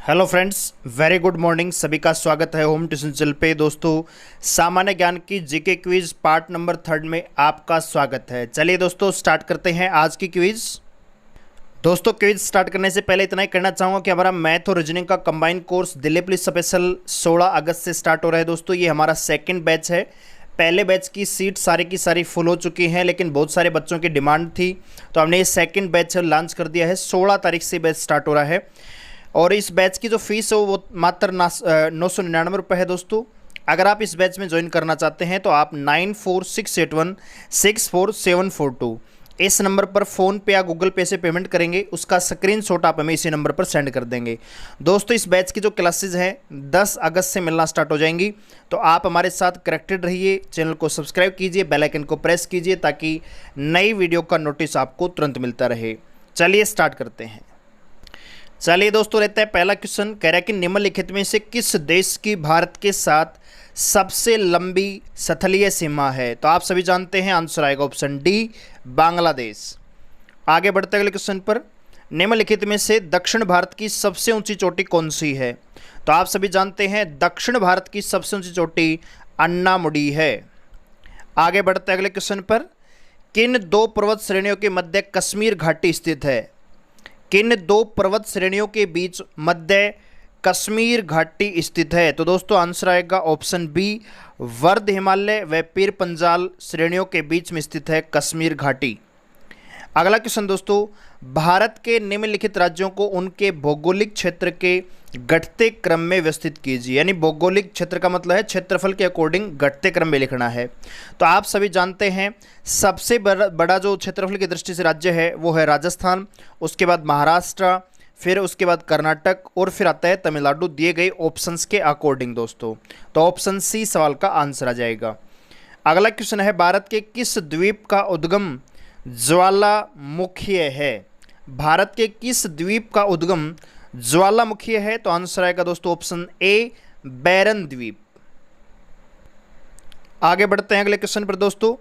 Hello friends, very good morning. सभी का स्वागत है होम ट्यूशन चैनल पे। दोस्तों, सामान्य ज्ञान की जीके क्विज पार्ट नंबर 3 में आपका स्वागत है। चलिए दोस्तों, स्टार्ट करते हैं आज की क्विज। दोस्तों, क्विज स्टार्ट करने से पहले इतना ही कहना चाहूँगा कि हमारा मैथ और रीजनिंग का combined course Delhi police special 16 अगस्त से स्टार्ट हो रहा है। दोस्तों, ये हमारा सेकेंड बैच है। पहले बैच की सीट सारी की सारी फुल हो चुकी हैं, लेकिन बहुत सारे बच्चों की डिमांड थी, तो हमने ये सेकेंड बैच लॉन्च कर दिया है। 16 तारीख से बैच स्टार्ट हो रहा है और इस बैच की जो फीस है वो मात्र 999 है। दोस्तों, अगर आप इस बैच में ज्वाइन करना चाहते हैं तो आप 9468164742 इस नंबर पर फ़ोन पे या गूगल पे से पेमेंट करेंगे। उसका स्क्रीनशॉट आप हमें इसी नंबर पर सेंड कर देंगे। दोस्तों, इस बैच की जो क्लासेज हैं 10 अगस्त से मिलना स्टार्ट हो जाएंगी, तो आप हमारे साथ कनेक्टेड रहिए। चैनल को सब्सक्राइब कीजिए, बेल आइकन को प्रेस कीजिए ताकि नई वीडियो का नोटिस आपको तुरंत मिलता रहे। चलिए स्टार्ट करते हैं। चलिए दोस्तों, रहता है पहला क्वेश्चन। कह रहा है कि निम्नलिखित में से किस देश की भारत के साथ सबसे लंबी स्थलीय सीमा है? तो आप सभी जानते हैं, आंसर आएगा ऑप्शन डी, बांग्लादेश। आगे बढ़ते अगले क्वेश्चन पर। निम्नलिखित में से दक्षिण भारत की सबसे ऊंची चोटी कौन सी है? तो आप सभी जानते हैं, दक्षिण भारत की सबसे ऊंची चोटी अन्नामुडी है। आगे बढ़ते अगले क्वेश्चन पर। किन दो पर्वत श्रेणियों के मध्य कश्मीर घाटी स्थित है? किन दो पर्वत श्रेणियों के बीच मध्य कश्मीर घाटी स्थित है? तो दोस्तों, आंसर आएगा ऑप्शन बी, वर्ध हिमालय व पीर पंजाल श्रेणियों के बीच में स्थित है कश्मीर घाटी। अगला क्वेश्चन दोस्तों, भारत के निम्नलिखित राज्यों को उनके भौगोलिक क्षेत्र के घटते क्रम में व्यवस्थित कीजिए। यानी भौगोलिक क्षेत्र का मतलब है क्षेत्रफल के अकॉर्डिंग घटते क्रम में लिखना है। तो आप सभी जानते हैं, सबसे बड़ा जो क्षेत्रफल की दृष्टि से राज्य है वो है राजस्थान, उसके बाद महाराष्ट्र, फिर उसके बाद कर्नाटक और फिर आता है तमिलनाडु, दिए गए ऑप्शंस के अकॉर्डिंग। दोस्तों, तो ऑप्शन सी सवाल का आंसर आ जाएगा। अगला क्वेश्चन है, भारत के किस द्वीप का उद्गम ज्वालामुखी है? भारत के किस द्वीप का उद्गम ज्वालामुखी है? तो आंसर आएगा दोस्तों ऑप्शन ए, बैरन द्वीप। आगे बढ़ते हैं अगले क्वेश्चन पर। दोस्तों,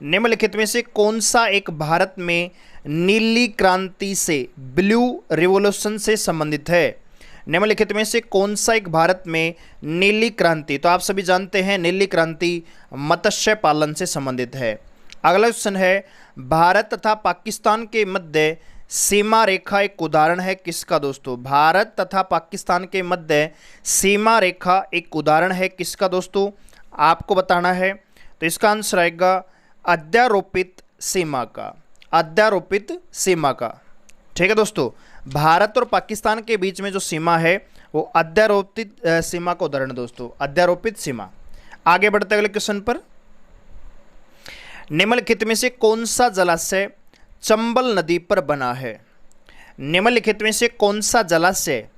निम्नलिखित में से कौन सा एक भारत में नीली क्रांति से, ब्लू रिवॉल्यूशन से संबंधित है? निम्नलिखित में से कौन सा एक भारत में नीली क्रांति? तो आप सभी जानते हैं, नीली क्रांति मत्स्य पालन से संबंधित है। अगला क्वेश्चन है, भारत तथा पाकिस्तान के मध्य सीमा रेखा एक उदाहरण है किसका? दोस्तों, भारत तथा पाकिस्तान के मध्य सीमा रेखा एक उदाहरण है किसका? दोस्तों, आपको बताना है। तो इसका आंसर आएगा अध्यारोपित सीमा का, अध्यारोपित सीमा का। ठीक है दोस्तों, भारत और पाकिस्तान के बीच में जो सीमा है वो अध्यारोपित सीमा का उदाहरण। दोस्तों, अध्यारोपित सीमा। आगे बढ़ते अगले क्वेश्चन पर। निम्नलिखित में से कौन सा जलाशय चंबल नदी पर बना है? निम्नलिखित में से कौन सा जलाशय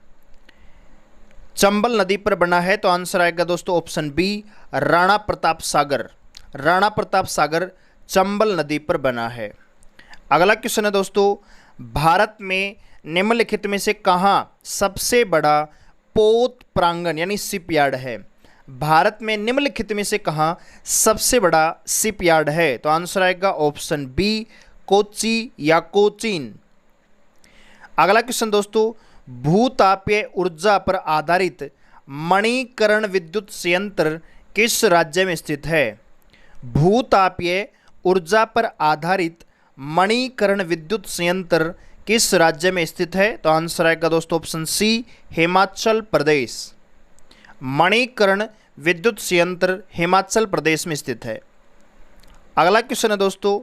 चंबल नदी पर बना है? तो आंसर आएगा दोस्तों ऑप्शन बी, राणा प्रताप सागर। राणा प्रताप सागर चंबल नदी पर बना है। अगला क्वेश्चन है दोस्तों, भारत में निम्नलिखित में से कहाँ सबसे बड़ा पोत प्रांगण यानी शिपयार्ड है? भारत में निम्नलिखित में से कहाँ सबसे बड़ा शिपयार्ड है? तो आंसर आएगा ऑप्शन बी, कोच्चि या कोचीन। अगला क्वेश्चन दोस्तों, भूतापीय ऊर्जा पर आधारित मणिकरण विद्युत संयंत्र किस राज्य में स्थित है? भूतापीय ऊर्जा पर आधारित मणिकरण विद्युत संयंत्र किस राज्य में स्थित है? तो आंसर आएगा दोस्तों ऑप्शन सी, हिमाचल प्रदेश। मणिकरण विद्युत संयंत्र हिमाचल प्रदेश में स्थित है। अगला क्वेश्चन है दोस्तों,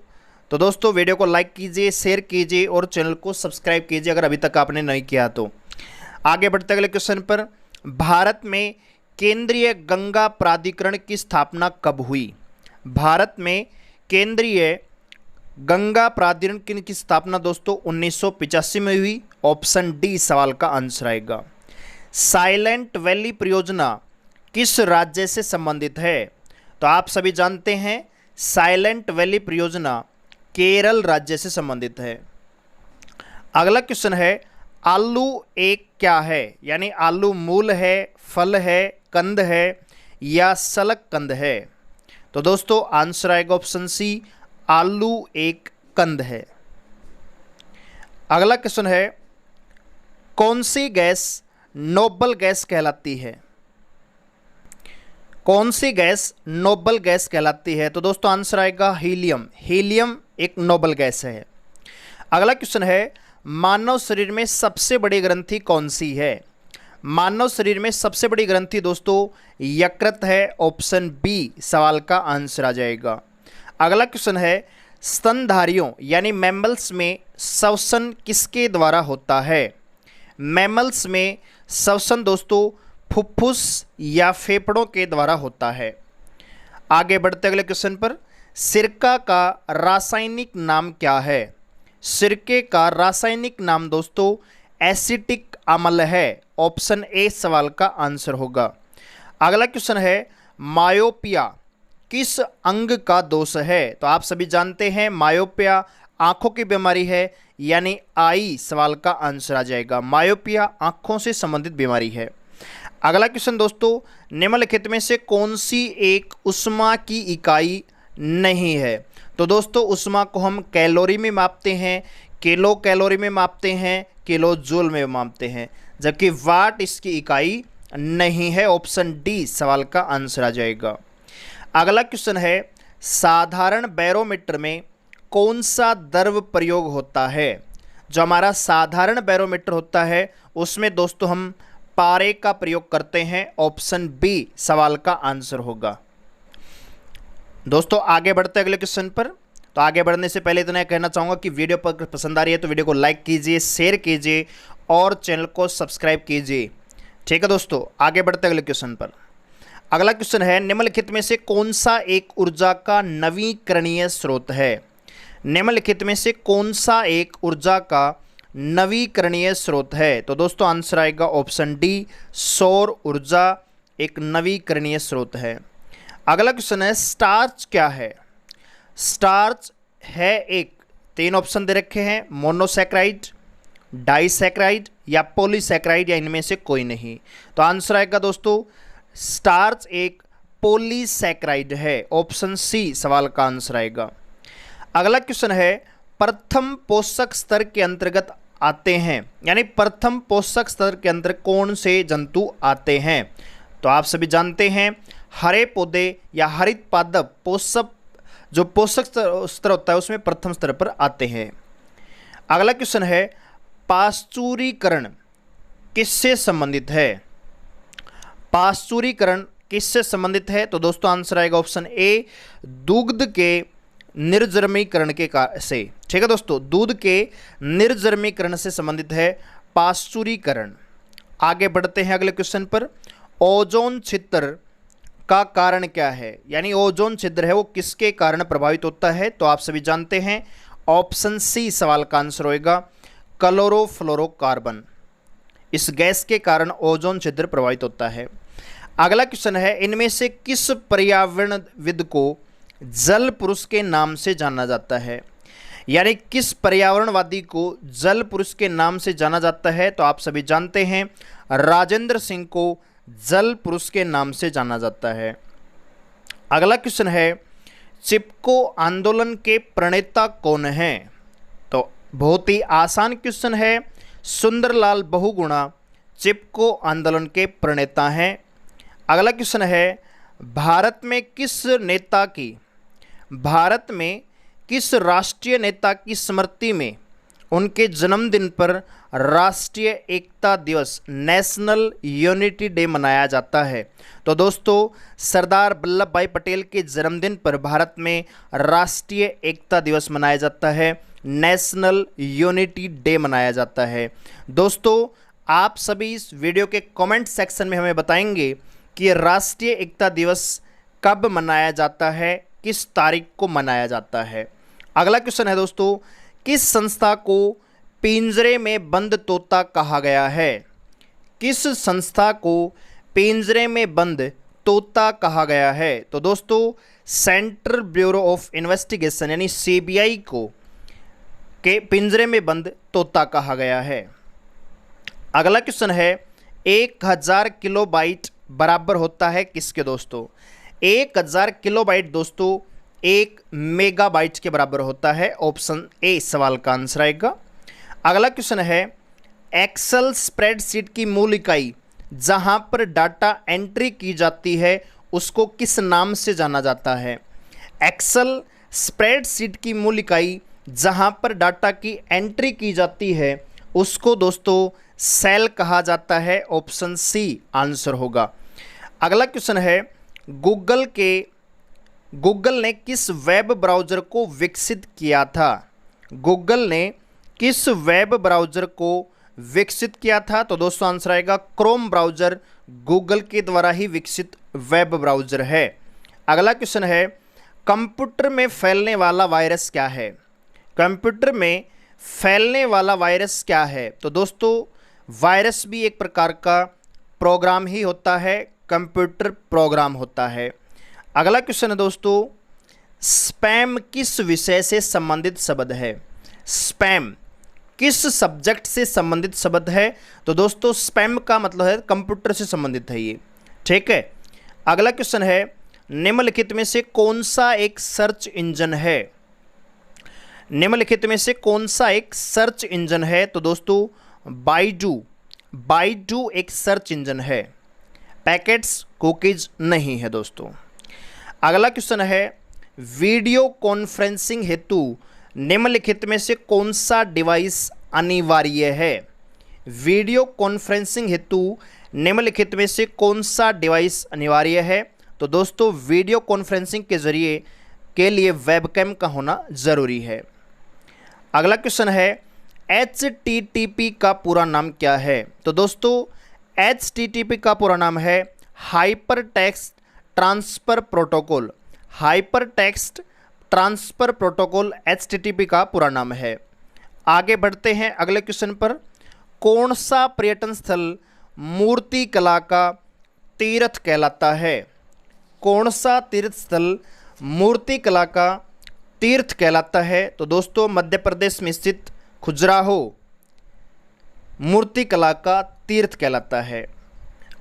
तो दोस्तों वीडियो को लाइक कीजिए, शेयर कीजिए और चैनल को सब्सक्राइब कीजिए अगर अभी तक आपने नहीं किया तो। आगे बढ़ते अगले क्वेश्चन पर। भारत में केंद्रीय गंगा प्राधिकरण की स्थापना कब हुई? भारत में केंद्रीय गंगा प्राधिकरण की स्थापना दोस्तों 1985 में हुई। ऑप्शन डी सवाल का आंसर आएगा। साइलेंट वैली परियोजना किस राज्य से संबंधित है? तो आप सभी जानते हैं, साइलेंट वैली परियोजना केरल राज्य से संबंधित है। अगला क्वेश्चन है, आलू एक क्या है? यानी आलू मूल है, फल है, कंद है या सलग कंद है? तो दोस्तों आंसर आएगा ऑप्शन सी, आलू एक कंद है। अगला क्वेश्चन है, कौन सी गैस नोबल गैस कहलाती है? कौन सी गैस नोबल गैस कहलाती है? तो दोस्तों आंसर आएगा हीलियम। हीलियम एक नोबल गैस है। अगला क्वेश्चन है, मानव शरीर में सबसे बड़ी ग्रंथि कौन सी है? मानव शरीर में सबसे बड़ी ग्रंथि दोस्तों यकृत है। ऑप्शन बी सवाल का आंसर आ जाएगा। अगला क्वेश्चन है, स्तनधारियों यानी मैमल्स में श्वसन किसके द्वारा होता है? मैमल्स में श्वसन दोस्तों फुफ्फुस या फेफड़ों के द्वारा होता है। आगे बढ़ते अगले क्वेश्चन पर, सिरका का रासायनिक नाम क्या है? सिरके का रासायनिक नाम दोस्तों एसिटिक अम्ल है। ऑप्शन ए सवाल का आंसर होगा। अगला क्वेश्चन है, मायोपिया किस अंग का दोष है? तो आप सभी जानते हैं मायोपिया आंखों की बीमारी है, यानी आई सवाल का आंसर आ जाएगा। मायोपिया आंखों से संबंधित बीमारी है। अगला क्वेश्चन दोस्तों, निम्नलिखित में से कौन सी एक ऊष्मा की इकाई नहीं है? तो दोस्तों ऊष्मा को हम कैलोरी में मापते हैं, किलो कैलोरी में मापते हैं, किलो जूल में मापते हैं, जबकि वाट इसकी इकाई नहीं है। ऑप्शन डी सवाल का आंसर आ जाएगा। अगला क्वेश्चन है, साधारण बैरोमीटर में कौन सा द्रव प्रयोग होता है? जो हमारा साधारण बैरोमीटर होता है उसमें दोस्तों हम पारे का प्रयोग करते हैं। ऑप्शन बी सवाल का आंसर होगा। दोस्तों आगे बढ़ते अगले क्वेश्चन पर। तो आगे बढ़ने से पहले इतना कहना चाहूँगा कि वीडियो पर पसंद आ रही है तो वीडियो को लाइक कीजिए, शेयर कीजिए और चैनल को सब्सक्राइब कीजिए। ठीक है दोस्तों, आगे बढ़ते अगले क्वेश्चन पर। अगला क्वेश्चन है, निम्नलिखित में से कौन सा एक ऊर्जा का नवीकरणीय स्रोत है? निम्नलिखित में से कौन सा एक ऊर्जा का नवीकरणीय स्रोत है? तो दोस्तों आंसर आएगा ऑप्शन डी, सौर ऊर्जा एक नवीकरणीय स्रोत है। अगला क्वेश्चन है, स्टार्च क्या है? स्टार्च है एक, तीन ऑप्शन दे रखे हैं, मोनोसैक्राइड, डाइसैक्राइड या पॉलीसैक्राइड या इनमें से कोई नहीं। तो आंसर आएगा दोस्तों स्टार्च एक पॉलीसैक्राइड है। ऑप्शन सी सवाल का आंसर आएगा। अगला क्वेश्चन है, प्रथम पोषक स्तर के अंतर्गत आते हैं, यानी प्रथम पोषक स्तर के अंतर्गत कौन से जंतु आते हैं? तो आप सभी जानते हैं हरे पौधे या हरित पादप पोषक जो पोषक स्तर होता है उसमें प्रथम स्तर पर आते हैं। अगला क्वेश्चन है, पाश्चुरीकरण किससे संबंधित है? पाश्चुरीकरण किससे संबंधित है? तो दोस्तों आंसर आएगा ऑप्शन ए, दूध के निर्जमीकरण के से। ठीक है दोस्तों, दूध के निर्जमीकरण से संबंधित है पाश्चुरीकरण। आगे बढ़ते हैं अगले क्वेश्चन पर। ओजोन छिद्र का कारण क्या है? यानी ओजोन छिद्र है वो किसके कारण प्रभावित होता है? तो आप सभी जानते हैं ऑप्शन सी सवाल का आंसर होएगा, क्लोरोफ्लोरोकार्बन। इस गैस के कारण ओजोन छिद्र प्रभावित होता है। अगला क्वेश्चन है, इनमें से किस पर्यावरणविद को जल पुरुष के नाम से जाना जाता है? यानी किस पर्यावरणवादी को जल पुरुष के नाम से जाना जाता है? तो आप सभी जानते हैं राजेंद्र सिंह को जल पुरुष के नाम से जाना जाता है। अगला क्वेश्चन है, चिपको आंदोलन के प्रणेता कौन हैं? तो बहुत ही आसान क्वेश्चन है, सुंदरलाल बहुगुणा चिपको आंदोलन के प्रणेता हैं। अगला क्वेश्चन है, भारत में किस राष्ट्रीय नेता की स्मृति में उनके जन्मदिन पर राष्ट्रीय एकता दिवस नेशनल यूनिटी डे मनाया जाता है? तो दोस्तों सरदार वल्लभ भाई पटेल के जन्मदिन पर भारत में राष्ट्रीय एकता दिवस मनाया जाता है, नेशनल यूनिटी डे मनाया जाता है। दोस्तों आप सभी इस वीडियो के कमेंट सेक्शन में हमें बताएंगे कि राष्ट्रीय एकता दिवस कब मनाया जाता है, किस तारीख को मनाया जाता है। अगला क्वेश्चन है दोस्तों, किस संस्था को पिंजरे में बंद तोता कहा गया है? किस संस्था को पिंजरे में बंद तोता कहा गया है? तो दोस्तों सेंट्रल ब्यूरो ऑफ इन्वेस्टिगेशन यानी सीबीआई को के पिंजरे में बंद तोता कहा गया है। अगला क्वेश्चन है, 1000 किलोबाइट बराबर होता है किसके? दोस्तों 1000 किलोबाइट दोस्तों 1 मेगाबाइट के बराबर होता है। ऑप्शन ए सवाल का आंसर आएगा। अगला क्वेश्चन है, एक्सेल स्प्रेडशीट की मूल इकाई जहां पर डाटा एंट्री की जाती है उसको किस नाम से जाना जाता है? एक्सेल स्प्रेडशीट की मूल इकाई जहां पर डाटा की एंट्री की जाती है उसको दोस्तों सेल कहा जाता है। ऑप्शन सी आंसर होगा। अगला क्वेश्चन है, गूगल ने किस वेब ब्राउज़र को विकसित किया था? गूगल ने किस वेब ब्राउज़र को विकसित किया था? तो दोस्तों आंसर आएगा क्रोम ब्राउज़र गूगल के द्वारा ही विकसित वेब ब्राउज़र है। अगला क्वेश्चन है, कंप्यूटर में फैलने वाला वायरस क्या है? कंप्यूटर में फैलने वाला वायरस क्या है? तो दोस्तों वायरस भी एक प्रकार का प्रोग्राम ही होता है, कंप्यूटर प्रोग्राम होता है। अगला क्वेश्चन है दोस्तों, स्पैम किस विषय से संबंधित शब्द है? स्पैम किस सब्जेक्ट से संबंधित शब्द है? तो दोस्तों स्पैम का मतलब है कंप्यूटर से संबंधित है ये, ठीक है। अगला क्वेश्चन है, निम्नलिखित में से कौन सा एक सर्च इंजन है? निम्नलिखित में से कौन सा एक सर्च इंजन है? तो दोस्तों बाइडू एक सर्च इंजन है। पैकेट्स कुकीज नहीं है दोस्तों। अगला क्वेश्चन है, वीडियो कॉन्फ्रेंसिंग हेतु निम्नलिखित में से कौन सा डिवाइस अनिवार्य है? वीडियो कॉन्फ्रेंसिंग हेतु निम्नलिखित में से कौन सा डिवाइस अनिवार्य है? तो दोस्तों वीडियो कॉन्फ्रेंसिंग के जरिए के लिए वेबकैम का होना ज़रूरी है। अगला क्वेश्चन है, HTTP का पूरा नाम क्या है? तो दोस्तों HTTP का पूरा नाम है hyper text transfer protocol. Hyper text transfer protocol HTTP का पूरा नाम है। आगे बढ़ते हैं अगले क्वेश्चन पर, कौन सा पर्यटन स्थल मूर्ति कला का तीर्थ कहलाता है? कौन सा तीर्थ स्थल मूर्ति कला का तीर्थ कहलाता है? तो दोस्तों मध्य प्रदेश में स्थित खजुराहो मूर्ति कला का तीर्थ कहलाता है।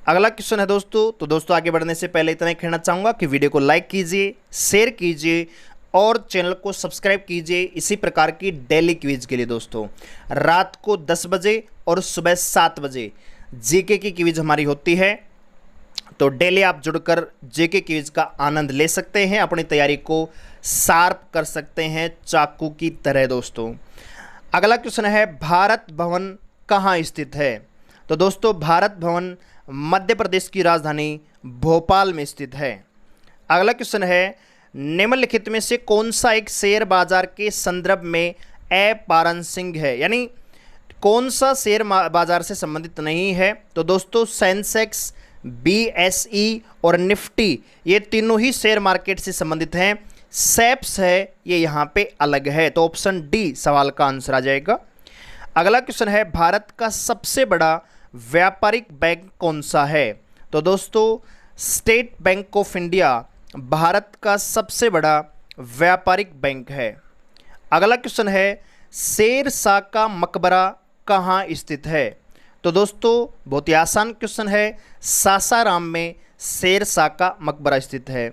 अगला क्वेश्चन है दोस्तों, तो दोस्तों आगे बढ़ने से पहले इतना ही कहना चाहूँगा कि वीडियो को लाइक कीजिए, शेयर कीजिए और चैनल को सब्सक्राइब कीजिए इसी प्रकार की डेली क्विज के लिए। दोस्तों रात को 10 बजे और सुबह 7 बजे जीके की क्विज हमारी होती है, तो डेली आप जुड़कर जीके क्विज का आनंद ले सकते हैं, अपनी तैयारी को शार्प कर सकते हैं चाकू की तरह। दोस्तों अगला क्वेश्चन है, भारत भवन कहाँ स्थित है? तो दोस्तों भारत भवन मध्य प्रदेश की राजधानी भोपाल में स्थित है। अगला क्वेश्चन है, निम्नलिखित में से कौन सा एक शेयर बाजार के संदर्भ में अपारंसिक है? यानी कौन सा शेयर बाजार से संबंधित नहीं है? तो दोस्तों सेंसेक्स, BSE और निफ्टी ये तीनों ही शेयर मार्केट से संबंधित हैं। सेप्स है ये यहाँ पे अलग है, तो ऑप्शन डी सवाल का आंसर आ जाएगा। अगला क्वेश्चन है, भारत का सबसे बड़ा व्यापारिक बैंक कौन सा है? तो दोस्तों state bank of India Bharat का सबसे बड़ा व्यापारिक बैंक है। अगला क्वेश्चन है, शेर शाह का मकबरा कहाँ स्थित है? तो दोस्तों बहुत ही आसान क्वेश्चन है, सासाराम में शेर शाह का मकबरा स्थित है।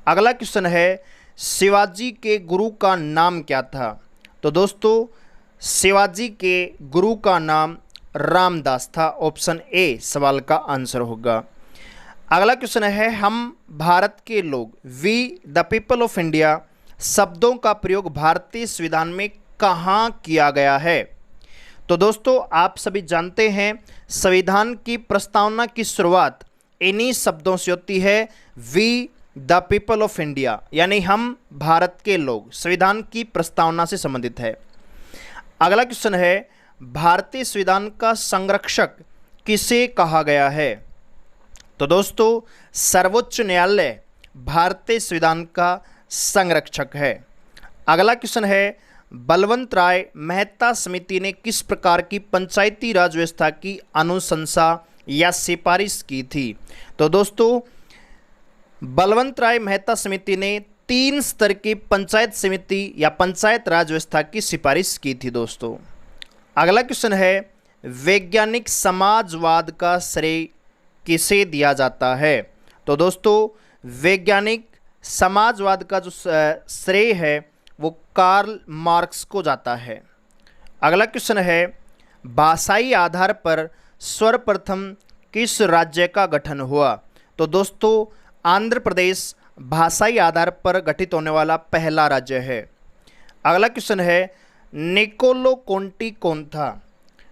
अगला क्वेश्चन है, शिवाजी के गुरु का नाम क्या था? तो दोस्तों शिवाजी के गुरु का नाम रामदास था। ऑप्शन ए सवाल का आंसर होगा। अगला क्वेश्चन है, हम भारत के लोग we the people of India शब्दों का प्रयोग भारतीय संविधान में कहाँ किया गया है? तो दोस्तों आप सभी जानते हैं संविधान की प्रस्तावना की शुरुआत इन्हीं शब्दों से होती है, we the people of India, यानी हम भारत के लोग। संविधान की प्रस्तावना से संबंधित है। अगला क्वेश्चन है, भारतीय संविधान का संरक्षक किसे कहा गया है? तो दोस्तों सर्वोच्च न्यायालय भारतीय संविधान का संरक्षक है। अगला क्वेश्चन है, बलवंत राय मेहता समिति ने किस प्रकार की पंचायती राज व्यवस्था की अनुशंसा या सिफारिश की थी? तो दोस्तों बलवंत राय मेहता समिति ने 3 स्तर की पंचायत समिति या पंचायत राज व्यवस्था की सिफारिश की थी। दोस्तों अगला क्वेश्चन है, वैज्ञानिक समाजवाद का श्रेय किसे दिया जाता है? तो दोस्तों वैज्ञानिक समाजवाद का जो श्रेय है वो कार्ल मार्क्स को जाता है। अगला क्वेश्चन है, भाषाई आधार पर सर्वप्रथम किस राज्य का गठन हुआ? तो दोस्तों आंध्र प्रदेश भाषाई आधार पर गठित होने वाला पहला राज्य है। अगला क्वेश्चन है, निकोलो कोंटी कौन था?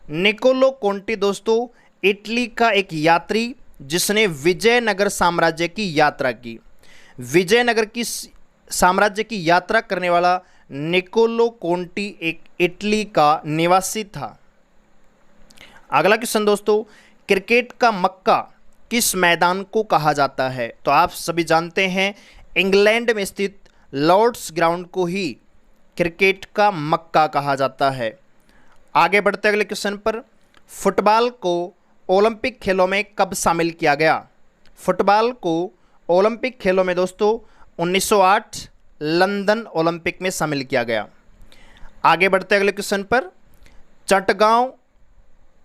निकोलो कोंटी दोस्तों इटली का एक यात्री जिसने विजयनगर साम्राज्य की यात्रा की। विजयनगर की साम्राज्य की यात्रा करने वाला निकोलो कोंटी एक इटली का निवासी था। अगला क्वेश्चन दोस्तों, क्रिकेट का मक्का किस मैदान को कहा जाता है? तो आप सभी जानते हैं इंग्लैंड में स्थित लॉर्ड्स ग्राउंड को ही क्रिकेट का मक्का कहा जाता है। आगे बढ़ते अगले क्वेश्चन पर, फुटबॉल को ओलंपिक खेलों में कब शामिल किया गया? फुटबॉल को ओलंपिक खेलों में दोस्तों 1908 लंदन ओलंपिक में शामिल किया गया। आगे बढ़ते अगले क्वेश्चन पर, चटगांव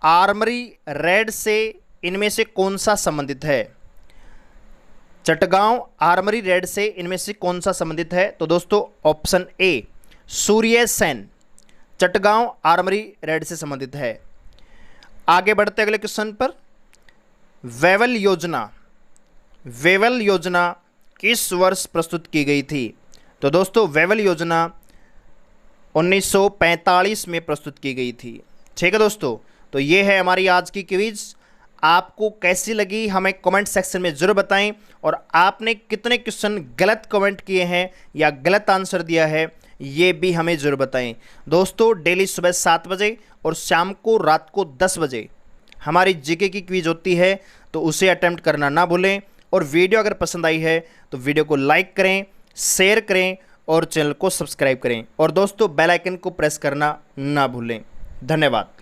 आर्मरी रेड से इनमें से कौन सा संबंधित है? चटगांव आर्मरी रेड से इनमें से कौन सा संबंधित है? तो दोस्तों option A Surya Sen Chittagong armoury raid से संबंधित है। आगे बढ़ते अगले क्वेश्चन पर, वेवल योजना किस वर्ष प्रस्तुत की गई थी? तो दोस्तों वेवल योजना 1945 में प्रस्तुत की गई थी। ठीक है दोस्तों, तो ये है हमारी आज की क्विज। आपको कैसी लगी हमें कमेंट सेक्शन में ज़रूर बताएं, और आपने कितने क्वेश्चन गलत कमेंट किए हैं या गलत आंसर दिया है ये भी हमें ज़रूर बताएं। दोस्तों डेली सुबह 7 बजे और शाम को रात को 10 बजे हमारी जीके की क्विज होती है, तो उसे अटेम्प्ट करना ना भूलें। और वीडियो अगर पसंद आई है तो वीडियो को लाइक करें, शेयर करें और चैनल को सब्सक्राइब करें। और दोस्तों बेल आइकन को प्रेस करना ना भूलें। धन्यवाद।